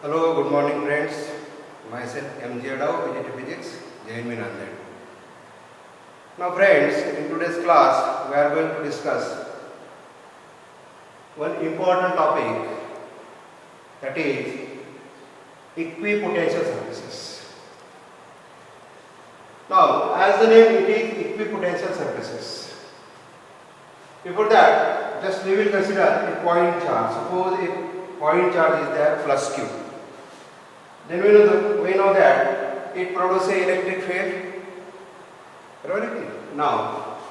Hello, good morning friends. Myself M. J. Adao, PGT Physics, Jain Nanded. Now friends, in today's class we are going to discuss one important topic, that is equipotential surfaces. Now as the name, it is equipotential surfaces. Before that, just we will consider a point charge. Suppose a point charge is there plus Q. Then we know that it produces electric field. Now,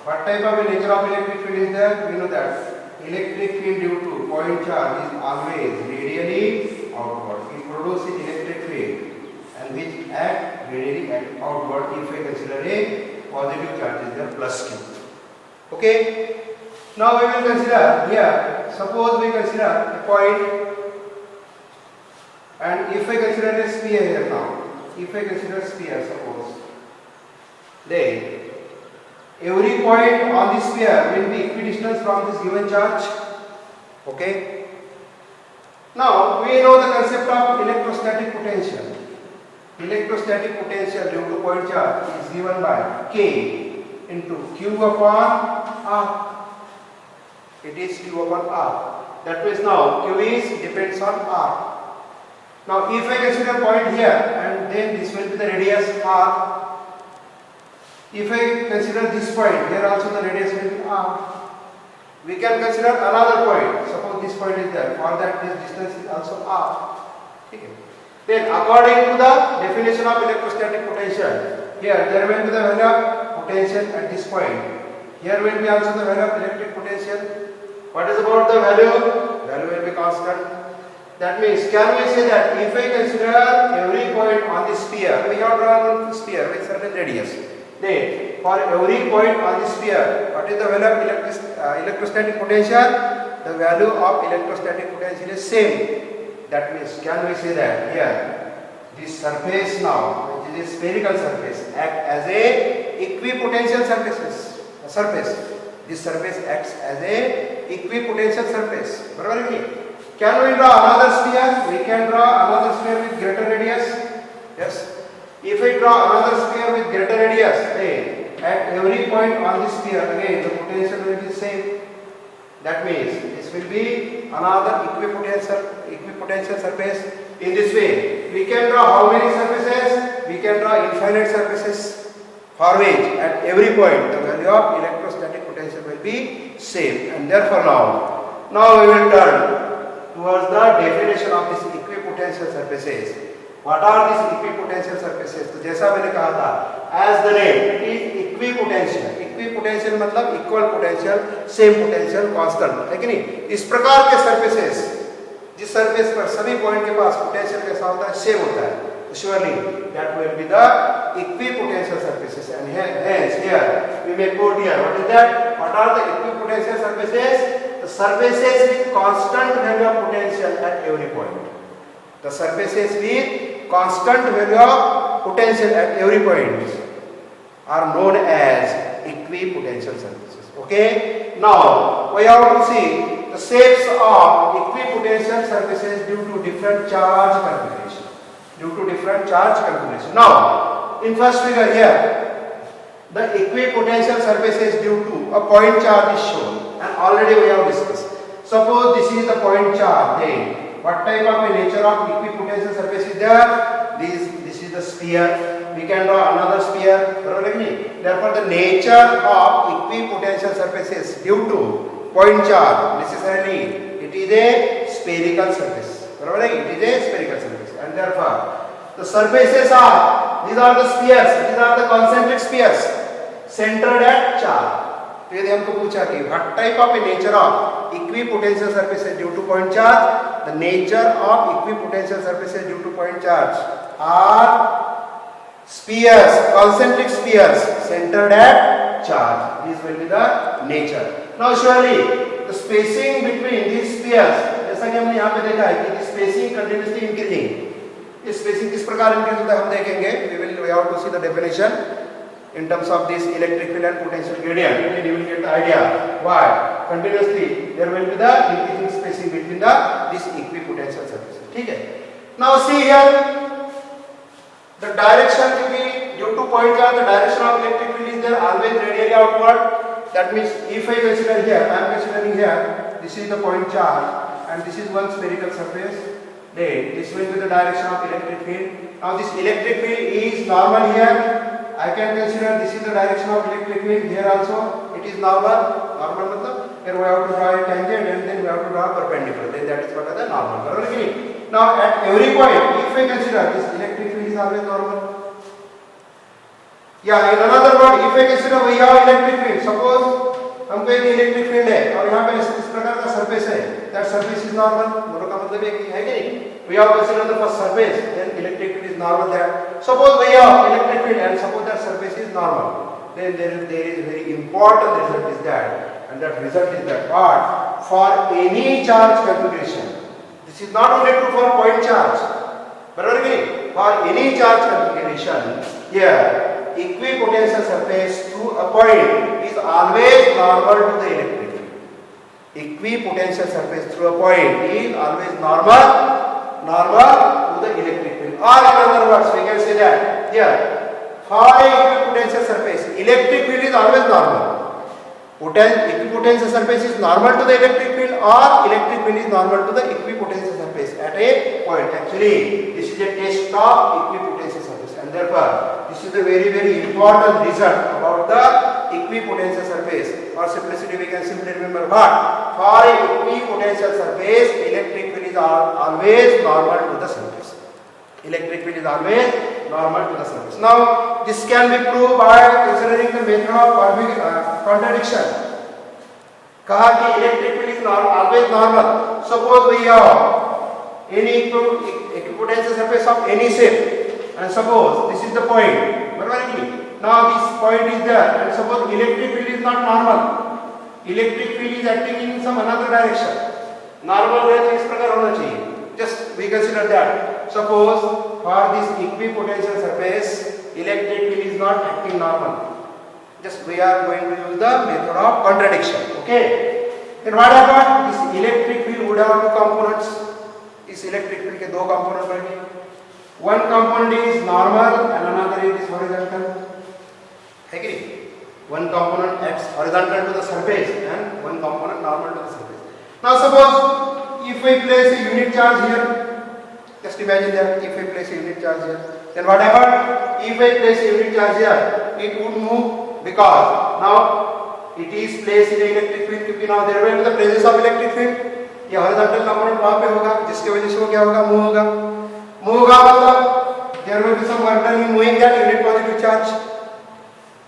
what type of nature of electric field is there? We know that electric field due to point charge is always radially outward. It produces electric field and which act radially and outward if we consider a positive charge is there plus Q. Okay. Now we will consider here. Suppose we consider a point. And if I consider a sphere here now, if I consider a sphere, suppose, then every point on the sphere will be equidistant from this given charge. Okay. Now we know the concept of electrostatic potential. Electrostatic potential due to point charge is given by K into Q upon R. It is Q upon R. That means now Q is depends on R. Now if I consider a point here and then this will be the radius R. If I consider this point, here also the radius will be R. We can consider another point. Suppose this point is there. For that this distance is also R. Okay. Then according to the definition of electrostatic potential, here there will be the value of potential at this point. Here will be also the value of electric potential. What is about the value? Value will be constant. That means, can we say that if I consider every point on the sphere, we have drawn a sphere with certain radius. Then, for every point on the sphere, what is the value of electrostatic potential? The value of electrostatic potential is same. That means, can we say that here, this surface now, which is a spherical surface, act as a equipotential surface. This surface acts as a equipotential surface. Can we draw another sphere? We can draw another sphere with greater radius. Yes. If I draw another sphere with greater radius, then at every point on the sphere, again the potential will be same. That means this will be another equipotential surface. In this way, we can draw how many surfaces? We can draw infinite surfaces for which at every point the value of electrostatic potential will be same. And therefore now we will turn towards the definition of this equipotential surfaces. What are these equipotential surfaces? तो जैसा मैंने कहा था, as the name, it is equipotential. Equipotential मतलब equal potential, same potential, constant, है कि नहीं? इस प्रकार के surfaces, जिस surface पर सभी point के पास potential कैसा होता है? Same होता है. Surely that will be the equipotential surfaces. And hence here we may quote here. What is that? What are the equipotential surfaces? The surfaces with constant value of potential at every point. The surfaces with constant value of potential at every point are known as equipotential surfaces. Okay. Now we have to see the shapes of equipotential surfaces due to different charge configuration. Now, in first figure here, the equipotential surfaces due to a point charge is shown, and already we have discussed. Suppose this is the point charge, then what type of a nature of equipotential surface is there? This is the sphere. We can draw another sphere. Therefore, the nature of equipotential surfaces due to point charge, necessarily it is a spherical surface. It is a spherical surface, and therefore the surfaces are, these are the spheres, these are the concentric spheres centered at charge. तो यदि हमको पूछा कि what type of a nature of equipotential surfaces due to point charge, the nature of equipotential surfaces due to point charge are spheres, concentric spheres centered at charge. This will be the nature. Now surely the spacing between these spheres, जैसा कि हमने यहाँ पे देखा है कि spacing continuously increasing. इस spacing किस प्रकार increase होता है हम देखेंगे. We have to see the definition in terms of this electric field and potential gradient. Then you will get the idea why continuously there will be the increasing spacing between this equipotential surfaces. ठीक है. Now see here, the direction will be due to point charge, the direction of electric field is there always radially outward. That means if I consider here, I am considering here, this is the point charge and this is one spherical surface. Then this will be the direction of electric field. Now this electric field is normal here. I can consider this is the direction of electric field here also. It is normal. Normal matlab here we have to draw a tangent and then we have to draw a perpendicular. Then that is what is the normal. Correct? Now at every point, if I consider this electric field is always normal. Yeah, in another word, if I consider we have electric field, suppose हमको एक electric field है और यहाँ पे इस प्रकार का surface है, that surface is normal. दोनों का मतलब एक ही है कि नहीं? We have considered the first surface, then electric field is normal there. Suppose we have electric field and suppose that surface is normal, then there is very important result is that, and that result is that what? For any charge configuration, this is not only true for point charge, but for any charge configuration, here equipotential surface through a point is always normal to the electric field. Equipotential surface through a point is always normal to the electric field. Or in other words, we can say that here, for a equipotential surface, electric field is always normal. Equipotential surface is normal to the electric field or electric field is normal to the equipotential surface at a point. Actually, this is a test of equipotential surface and therefore, this is a very important result about the equipotential surface. For simplicity, we can simply remember what? For a equipotential surface, electric field is always normal to the surface. Electric field is always normal to the surface. Now, this can be proved by considering the method of contradiction. कहा कि electric field is always normal. Suppose we have any equipotential surface of any shape. And suppose this is the point, now this point is there and suppose electric field is not normal. Electric field is acting in some another direction. Normal है तो इस प्रकार होना चाहिए. Just we consider that. Suppose for this equipotential surface, electric field is not acting normal. Just we are going to use the method of contradiction. Okay. Then what happened? This electric field would have two components. इस electric field के दो component बनेंगे. One component is normal and another is horizontal. है कि नहीं? One component acts horizontal to the surface and one component normal to the surface. Now suppose if I place a unit charge here, just imagine that if I place a unit charge here, then what happened? If I place a unit charge here, it would move because now it is placed in the electric field क्योंकि now there will be the presence of electric field. ये horizontal component वहाँ पे होगा जिसके वजह से वो क्या होगा? Move होगा. Move मतलब there will be some work done in moving that unit positive charge.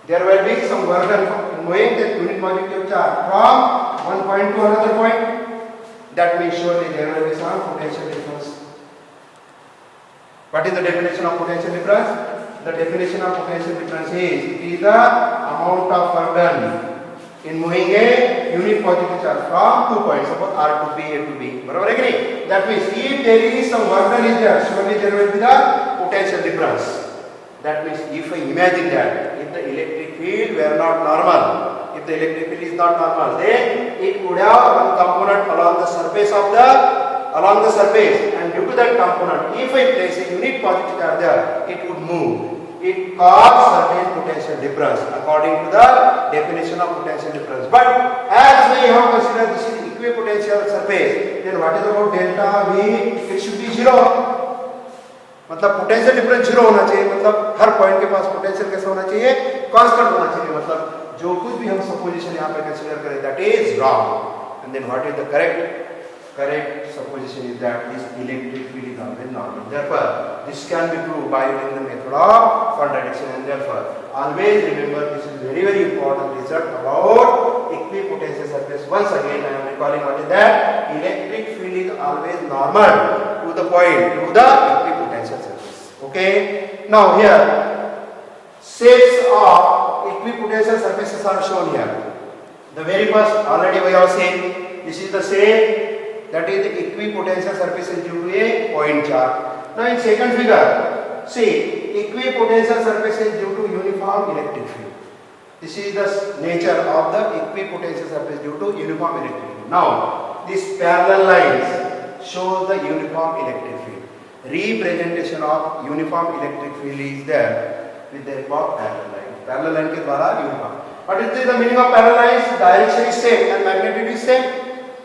There will be some work done in moving that unit positive charge from one point to another point. That means surely there will be some potential difference. What is the definition of potential difference? The definition of potential difference is it is the amount of work done in moving a unit positive charge from 2 points, suppose R to B, A to B. बराबर है कि नहीं? That means if there is some work done is there, surely there will be the potential difference. That means if I imagine that if the electric field were not normal, if the electric field is not normal, then it would have one component along the surface and due to that component, if I place a unit positive charge there, it would move. It causes certain potential difference according to the definition of potential difference. But as we have considered this is equipotential surface, then what is about delta V? It should be 0. मतलब potential difference 0 होना चाहिए, मतलब हर point के पास potential कैसा होना चाहिए? Constant होना चाहिए. मतलब जो कुछ भी हम सपोजिशन यहाँ पे कंसीडर करें that is wrong. And then what is the correct supposition is that this electric field is always normal. Therefore, this can be proved by using the method of contradiction, and therefore, always remember this is very important result about equipotential surface. Once again, I am recalling what is that electric field is always normal to the point, to the equipotential surface. Okay. Now here, shapes of equipotential surfaces are shown here. The very first, already we have seen, this is the shape. That is the equipotential surface is due to a point charge. Now in second figure, see equipotential surface is due to uniform electric field. This is the nature of the equipotential surface due to uniform electric field. Now these parallel lines show the uniform electric field. representation of uniform electric field is there with the help of parallel line. Parallel line के द्वारा uniform. What is the meaning of parallel lines? Direction is same and magnitude is same.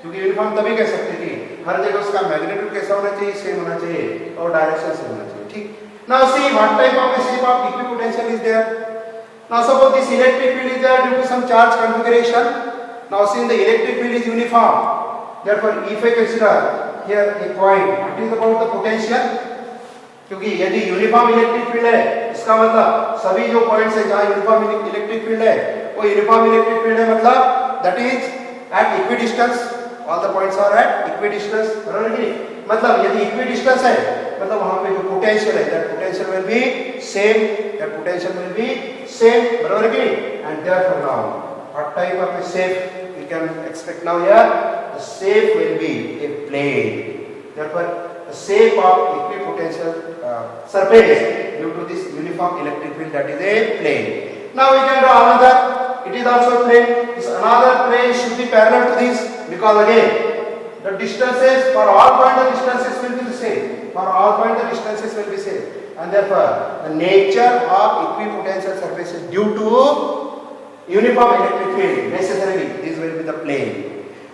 क्योंकि uniform तभी कह सकते हैं कि हर जगह उसका मैग्नीट्यूड कैसा होना चाहिए, सेम होना चाहिए और डायरेक्शन सेम होना चाहिए. ठीक. Now see what type of shape of equipotential is there. Now suppose this electric field is there due to some charge configuration. Now since the electric field is uniform, therefore if I consider here a point, it is about the potential. क्योंकि यदि uniform electric field है, इसका मतलब सभी जो points है जहाँ uniform electric field है वो यूनिफॉर्म इलेक्ट्रिक फील्ड है, मतलब that is at equidistance. All the points are at equidistance. बराबर है. मतलब यदि इक्विडिस्टेंस है मतलब वहां पे जो पोटेंशियल है that potential will be same, that potential will be same. बराबर है कि. And therefore now what type of a shape we can expect now here. The shape will be a plane. Therefore the shape of equipotential surface due to this uniform electric field, that is a plane. Now we can draw another. It is also a plane. This another plane should be parallel to this, because again the distances for all points the distances will be the same. For all points the distances will be same, and therefore the nature of equipotential surface is due to uniform electric field. Necessarily this will be the plane.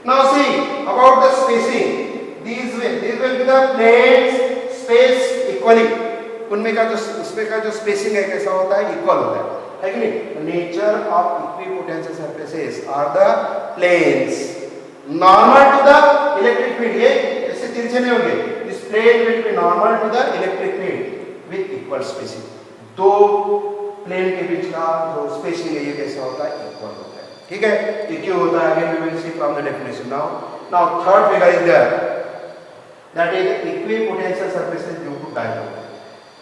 Now see about the spacing. These will be the planes space equally. उनमें का जो उसमें का जो spacing है कैसा होता है, इक्वल होता है कि नहीं. Nature of equipotential surfaces are the planes normal to the electric field. ये ऐसे तिरछे नहीं होंगे. This plane will be normal to the electric field with equal spacing. दो प्लेन के बीच का जो स्पेसिंग है ये कैसा होता है, इक्वल होता है. ठीक है. ये क्यों होता है, again we will see from the definition. Now third figure is there, that is equipotential surfaces due to dipole.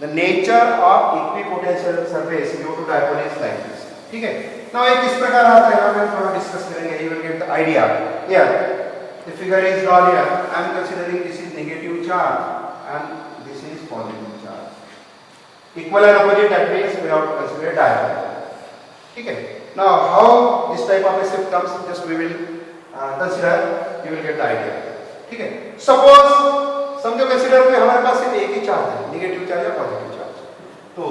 The nature of equipotential surface due to dipole is like this. ठीक है. Now एक इस प्रकार आता है, हम थोड़ा discuss करेंगे. You will get the idea. Here the figure is drawn here. I am considering this is negative charge and this is positive charge. Equal and opposite, that means we have to consider dipole. ठीक है. Now how this type of a shift comes, just we will consider. You will get the idea. ठीक है. Suppose समझो consider कि हमारे पास सिर्फ एक ही charge है, नेगेटिव चार्ज या पॉजिटिव चार्ज. तो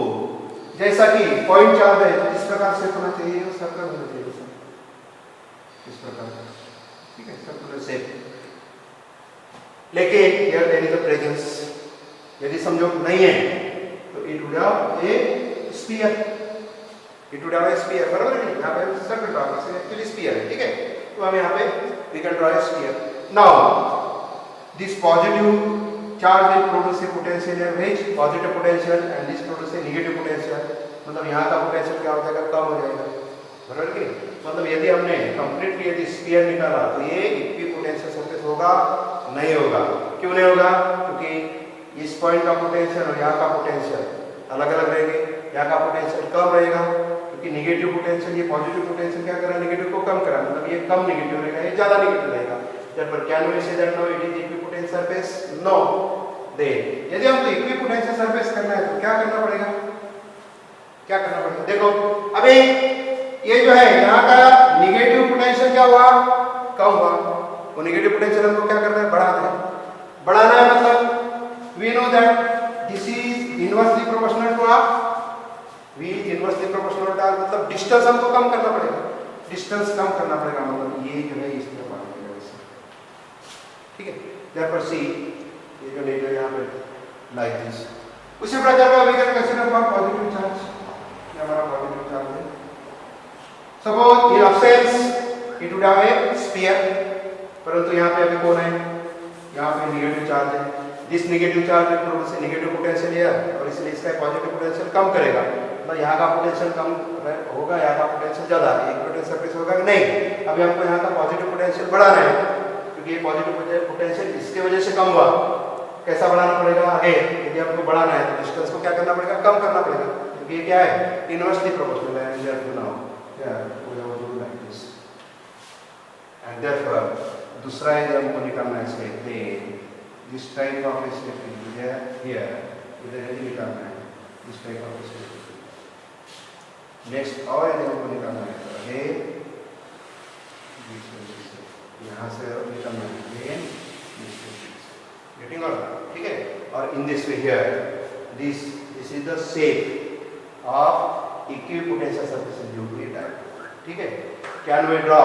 जैसा कि पॉइंट चार्ज है तो इस प्रकार से होना चाहिए, सर्कल होना चाहिए इस प्रकार का. ठीक है. Circular shape. लेकिन here there is a presence. यदि समझो नहीं है तो it would have a sphere. It would have a sphere. बराबर है. यहां पे सर्कल ड्रा करते हैं, एक्चुअली स्फीयर है. ठीक है. तो हम यहां पे we can draw a sphere. Now this positive charge will produce a potential here which positive potential and this produce a negative potential. मतलब यहाँ का पोटेंशियल क्या हो जाएगा, कम हो जाएगा. बराबर कि. मतलब यदि हमने कंप्लीटली यदि स्फीयर निकाला तो ये इक्विपोटेंशियल सरफेस होगा, नहीं होगा. क्यों नहीं होगा, क्योंकि इस पॉइंट का पोटेंशियल और यहाँ का पोटेंशियल अलग अलग रहेंगे. यहाँ का पोटेंशियल कम रहेगा क्योंकि नेगेटिव पोटेंशियल, ये पॉजिटिव पोटेंशियल क्या करा, नेगेटिव को कम करा. मतलब ये कम नेगेटिव रहेगा, ये ज्यादा नेगेटिव रहेगा. Therefore, can we say that now it is equipotential surface? No. Then, यदि हमको equipotential surface करना है तो क्या करना पड़ेगा, क्या करना पड़ेगा. देखो अभी ये जो है यहाँ का नेगेटिव पोटेंशियल क्या हुआ, कम हुआ. वो नेगेटिव पोटेंशियल हमको क्या करना है, बढ़ाना है. बढ़ाना है मतलब we know that this is inversely proportional to r. V inversely proportional to r मतलब डिस्टेंस हमको कम करना पड़ेगा. डिस्टेंस कम करना पड़ेगा मतलब ये जो है इस तरह. ठीक है. therefore see ये जो नेचर यहाँ पे like this. उसी प्रकार का we can consider for positive charge. ये हमारा positive charge है. suppose in absence it would have a sphere. परंतु यहाँ पे अभी कौन है, यहाँ पे नेगेटिव चार्ज है. this negative charge will produce a negative potential here और इसलिए इसका पॉजिटिव पोटेंशियल कम करेगा. मतलब यहाँ का पोटेंशियल कम होगा, यहाँ का पोटेंशियल ज्यादा. इक्विपोटेंशियल सरफेस होगा कि नहीं. अभी हमको यहाँ का पॉजिटिव पोटेंशियल बढ़ाना है क्योंकि ये पॉजिटिव पोटेंशियल इसके वजह से कम हुआ. कैसा बढ़ाना पड़ेगा, आगे यदि आपको बढ़ाना है तो डिस्टेंस को क्या करना पड़ेगा, कम करना पड़ेगा. क्योंकि ये क्या है, इनवर्सली प्रोपोर्शनल है. एंड देयरफॉर नाउ क्या we have to do like this. And therefore दूसरा है जो हमको निकालना है इसके plane. This type of shape is here. इधर यदि निकालना है this type of shape. Next और यदि हमको निकालना है तो अगेन यहाँ से निकलना है. गेटिंग ऑल, ठीक है। और in this way here this is the shape of equipotential surface due to type, ठीक है। Can we draw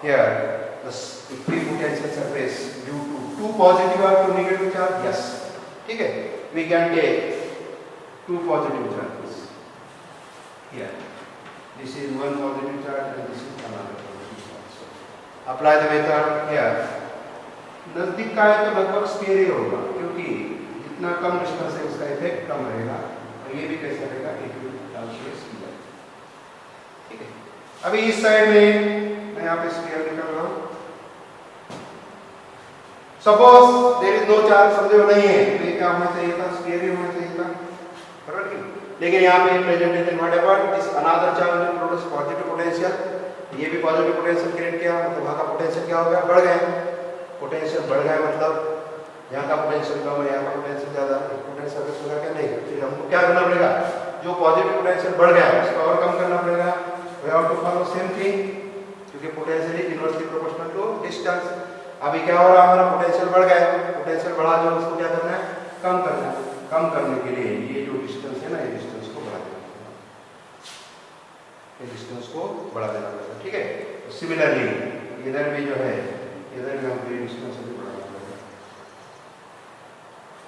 here the equipotential surface due to two positive और टू नेगेटिव चार्ज? यस, ठीक है। We can take two positive charges here. This is one positive charge and this is another positive charge. Apply the method here. नजदीक का है तो लगभग sphere ही होगा, क्योंकि जितना कम डिस्टेंस है उसका इफेक्ट कम रहेगा। और ये भी कैसा रहेगा, ठीक है। अभी इस साइड में मैं यहाँ पे स्फीयर निकाल रहा हूँ। Suppose there is no charge, समझो नहीं है, तो ये क्या होना चाहिए था, स्फीयर ही होना चाहिए था, लेकिन यहाँ पे presentation whatever this another charge will produce positive potential. ये भी पॉजिटिव पोटेंशियल क्रिएट किया, मतलब वहाँ का पोटेंशियल क्या हो गया, बढ़ गया। पोटेंशियल बढ़ गया मतलब यहाँ का पोटेंशियल कम है, यहाँ का पोटेंशियल ज़्यादा है। पोटेंशियल सर्फेस होगा क्या, नहीं। फिर हमको क्या करना पड़ेगा, जो पॉजिटिव पोटेंशियल बढ़ गया उसको और कम करना पड़ेगा। We have to follow same thing, क्योंकि potential is inversely proportional to distance. अभी क्या हो रहा है, हमारा पोटेंशियल बढ़ गया, पोटेंशियल बढ़ा जो उसको क्या करना है, कम करना है। कम करने के लिए ये जो डिस्टेंस है ना, ये डिस्टेंस को बढ़ा देना पड़ेगा, ये डिस्टेंस को बढ़ा देना पड़ेगा, ठीक है। तो सिमिलरली इधर भी जो है, इधर भी हमको ये डिस्टेंस भी बढ़ाना पड़ेगा,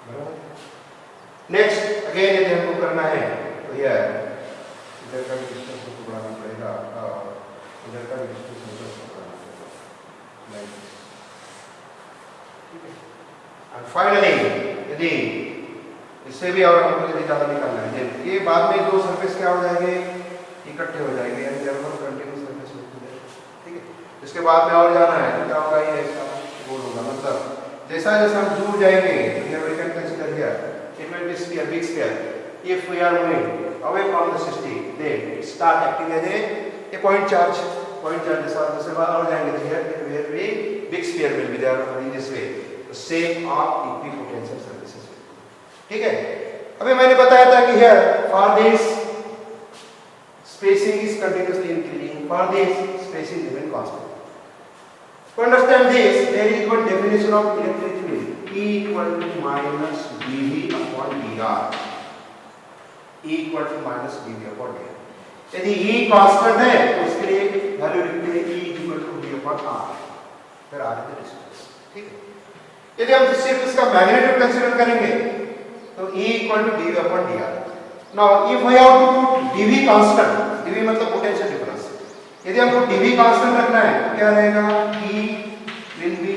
बराबर। नेक्स्ट अगेन यदि हमको करना है तो यार इधर का भी डिस्टेंस को बढ़ाना पड़ेगा और इधर का भी डिस्टेंस को बढ़ाना पड़ेगा, ठीक है। एंड फाइनली यदि इससे भी और हमको यदि ज़्यादा निकालना है, ये बाद में दो सरफेस क्या हो जाएंगे, इकट्ठे हो जाएंगे, यानी जर्मन कंटिन्यूस सरफेस होते हैं, ठीक है। इसके बाद में और जाना है तो क्या होगा, ये इसका गोल होगा, मतलब जैसा जैसा हम दूर जाएंगे तो here we can consider here it will be sphere, big sphere. If we are moving away from the system then it start acting as a point charge, जैसा जैसे बाहर और जाएंगे तो here we big sphere will be there in this way, the shape of equipotential surfaces, ठीक है। अभी मैंने बताया था कि here for this spacing is continuously increasing, for this spacing remain constant. To understand this, there is one definition of electric field, E equal to minus dV upon dr, E equal to minus dV upon dr. यदि E constant है तो उसके लिए value लिखते हैं E equal to d upon r, फिर r is the distance, ठीक है। यदि हम सिर्फ इसका मैग्नीट्यूड कंसीडर करेंगे तो E equal to dV upon dr. Now if we have to put dV constant, dV मतलब पोटेंशियल डिफरेंस, यदि हमको dV कांस्टेंट रखना है तो क्या रहेगा, E will be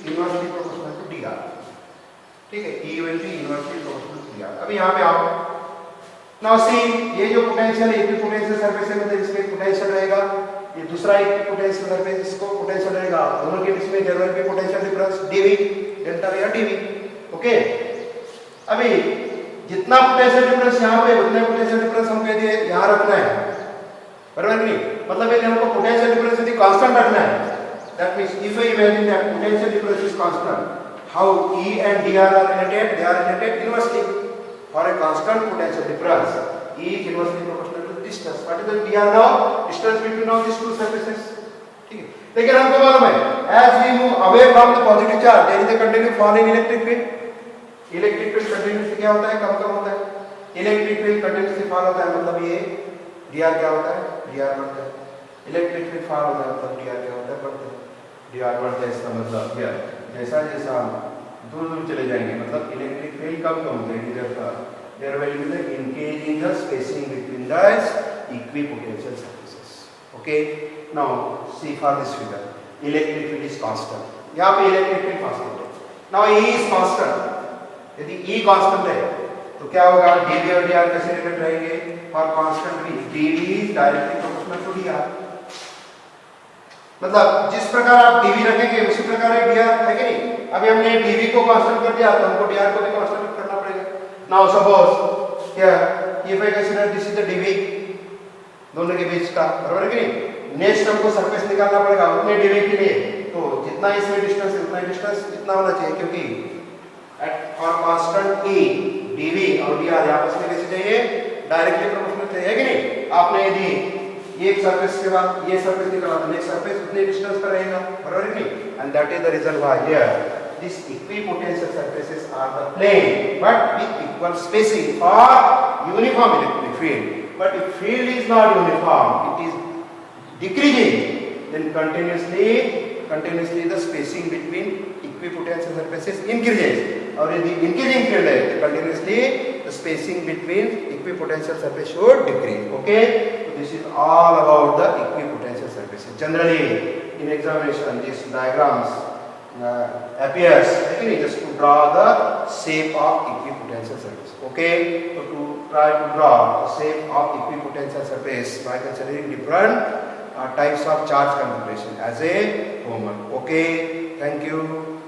inversely proportional to dr, ठीक है। E will be inversely proportional to dr। अभी यहाँ पे आओ, now see ये जो पोटेंशियल है, इक्विपोटेंशियल सरफेस है, मतलब इसमें पोटेंशियल रहेगा, ये दूसरा इक्विपोटेंशियल सरफेस, इसको पोटेंशियल रहेगा, दोनों के बीच में there will be potential difference dV, delta या dV, ओके। अभी जितना पोटेंशियल डिफरेंस यहाँ पे उतना पोटेंशियल डिफरेंस हमको यदि यहाँ रखना है, बराबर नहीं, मतलब यदि हमको पोटेंशियल डिफरेंस यदि कांस्टेंट रखना है, that means if we imagine that potential difference is constant, how E and dr are related, they are related inversely. For a constant potential difference, E is inversely proportional to distance. What is the dr now? Distance between now these two surfaces, ठीक है। लेकिन हमको मालूम है as we move away from the positive charge, there is a continuous fall in electric field. Electric field continuously क्या होता है, कम कम होता है। इलेक्ट्रिक फील्ड कंटिन्यूसली फॉल होता है, मतलब ये dr क्या होता है, dr बढ़ता है। इलेक्ट्रिक फील्ड फॉल होता है मतलब dr क्या होता है, बढ़ता है। dr बढ़ता है, इसका मतलब क्या, जैसा जैसा हम दूर दूर चले जाएंगे मतलब इलेक्ट्रिक फील्ड कम कम होता है, इधर का there will be the increase in the spacing between the equipotential surfaces, okay. Now see for this figure, electric field is constant, यहाँ पे इलेक्ट्रिक फील्ड कांस्टेंट है। नाउ E इज कांस्टेंट, यदि E constant है तो क्या होगा, dV और dr कैसे रिलेटेड रहेंगे, फॉर कांस्टेंट भी dV is directly proportional to dr, मतलब जिस प्रकार आप dV रखेंगे उसी प्रकार है dr, है कि नहीं। अभी हमने dV को कांस्टेंट कर दिया तो हमको dr को भी कांस्टेंट करना पड़ेगा। नाउ सपोज क्या, if I consider this is the dV दोनों के बीच का, बराबर है कि नहीं। नेक्स्ट हमको सरफेस निकालना पड़ेगा उतने dV के लिए, तो जितना इसमें डिस्टेंस है उतना डिस्टेंस इतना होना चाहिए, क्योंकि फॉर कांस्टेंट E dV और dr आपस में कैसे चाहिए, डायरेक्टली प्रोपोर्शनल चाहिए, है कि नहीं। आपने यदि एक सरफेस के बाद ये सरफेस निकाला तो नेक्स्ट सरफेस उतने डिस्टेंस पर रहेगा, बराबर है कि नहीं। And that is the reason why here these equipotential surfaces are the plane but with equal spacing or uniform electric field. But if field is not uniform, it is decreasing, then continuously the spacing between equipotential surfaces increases. Or in the increasing field, continuously the spacing between equipotential surface should decrease. Okay, so this is all about the equipotential surfaces. Generally, in examination, these diagrams appears just to draw the shape of equipotential surface. Okay, so to try to draw the shape of equipotential surface by considering different types of charge configuration as a homework. Okay, thank you.